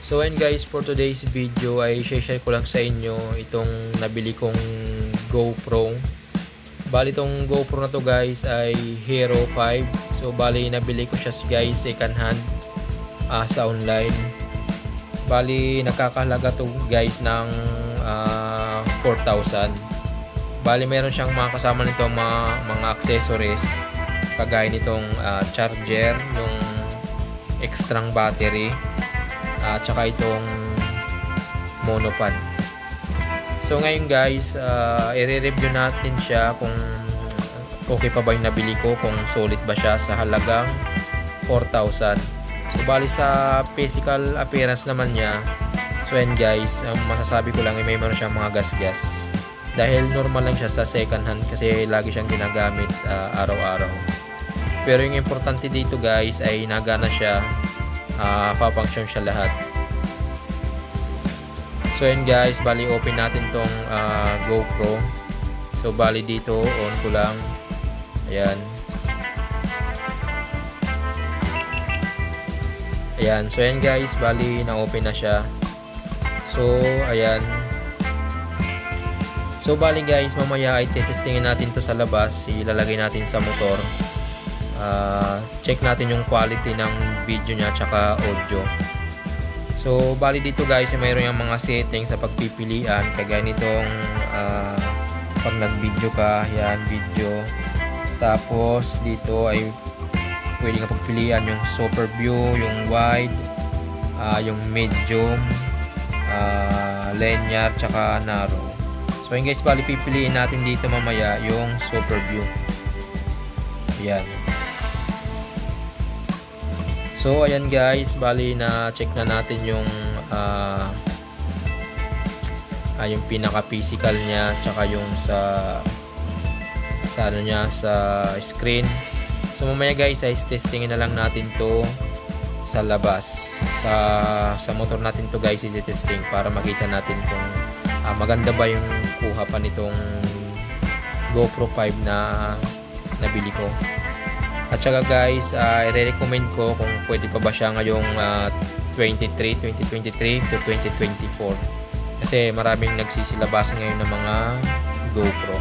So and guys, for today's video ay share ko lang sa inyo itong nabili kong GoPro. Bali itong GoPro na to guys ay Hero 5. So bali nabili ko siya guys second hand sa online. Bali nakakahalaga to guys ng 4,000. Bali meron siyang mga kasama nito mga accessories kagaya nitong charger, yung extrang battery, at saka itong monopod. So ngayon guys, i-review natin siya kung okay pa ba yung nabili ko, kung solid ba siya sa halagang 4,000. So bali sa physical appearance naman niya, so yan guys, masasabi ko lang ay may meron siyang mga gas-gas. Dahil normal lang siya sa second hand kasi lagi siyang ginagamit araw-araw. Pero yung importante dito guys ay nagana siya, pa-function siya lahat. So yan guys, bali open natin tong GoPro. So bali dito on ko lang. Ayan. Ayan, so yan guys, bali na-open na siya. So ayan. So bali guys, mamaya ay testingin natin to sa labas. Ilalagay natin sa motor. Check natin yung quality ng video niya tsaka audio. So bali dito guys, mayroon yung mga settings sa pagpipilian kagaya nitong pag nag-video ka, yan video. Tapos dito ay pwede ka pagpilian yung super view, yung wide, yung medium, linear tsaka narrow. So yun guys, bali pipiliin natin dito mamaya yung super view. Yan. So ayan guys, bali na check na natin yung yung pinaka physical niya tsaka yung sa ano niya sa screen. So mamaya guys ay testingin na lang natin to sa labas. Sa motor natin to guys i-testing para makita natin kung maganda ba yung kuha pa nitong GoPro 5 na nabili ko. At saka guys, i-recommend ko kung pwede pa ba siya ngayong 2023 to 2024. Kasi maraming nagsisilabas ngayon ng mga GoPro.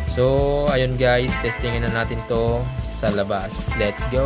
So, ayun guys, testingin na natin to sa labas. Let's go!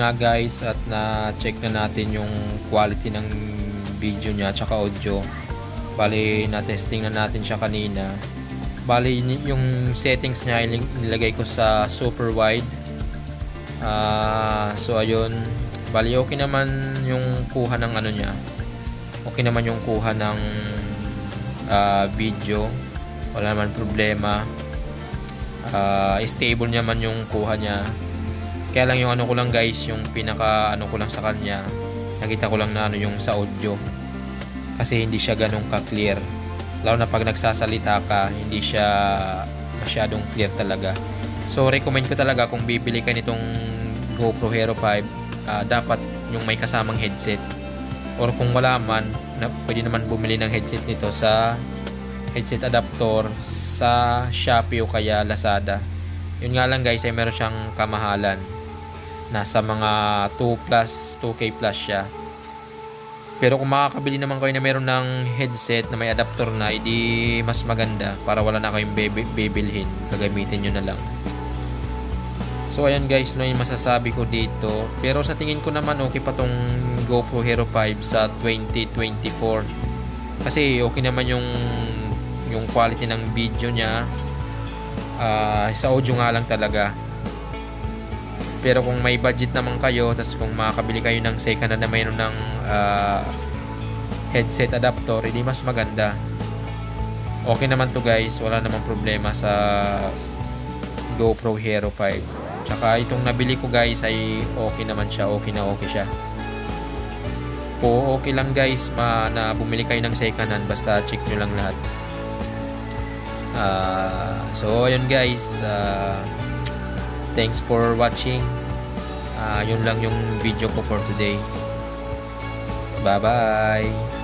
nga guys at na-check na natin yung quality ng video niya tsaka audio. Bali na-testing na natin siya kanina. Bali yung settings niya nilagay ko sa super wide. So ayun, bali okay naman yung kuha ng ano niya. Okay naman yung kuha ng video. Wala naman problema. Stable naman yung kuha niya. Kaya lang yung ano ko lang guys, yung pinaka ano ko lang sa kanya, nakita ko lang na ano yung sa audio. Kasi hindi siya ganun ka-clear. Lalo na pag nagsasalita ka, hindi siya masyadong clear talaga. So recommend ko talaga kung bibili ka nitong GoPro Hero 5, dapat yung may kasamang headset. Or kung wala man, pwede naman bumili ng headset nito sa headset adapter sa Shopee o kaya Lazada. Yun nga lang guys, ay meron siyang kamahalan. Nasa mga 2K plus siya. Pero kung makakabili naman kayo na meron ng headset na may adapter na, edi mas maganda para wala na kayong bibilhin, gagamitin nyo na lang. So ayan guys, no yung masasabi ko dito. Pero sa tingin ko naman okay pa tong GoPro Hero 5 sa 2024. Kasi okay naman yung quality ng video niya. Sa audio nga lang talaga. Pero kung may budget naman kayo, tas kung makakabili kayo ng second na mayroon ng headset adapter, hindi mas maganda. Okay naman to guys, wala namang problema sa GoPro Hero 5. Tsaka itong nabili ko guys ay okay naman siya, okay na okay siya. Okay lang guys na bumili kayo ng second hand, basta check nyo lang lahat. So ayun guys, thanks for watching. Yun lang yung video ko for today. Bye bye.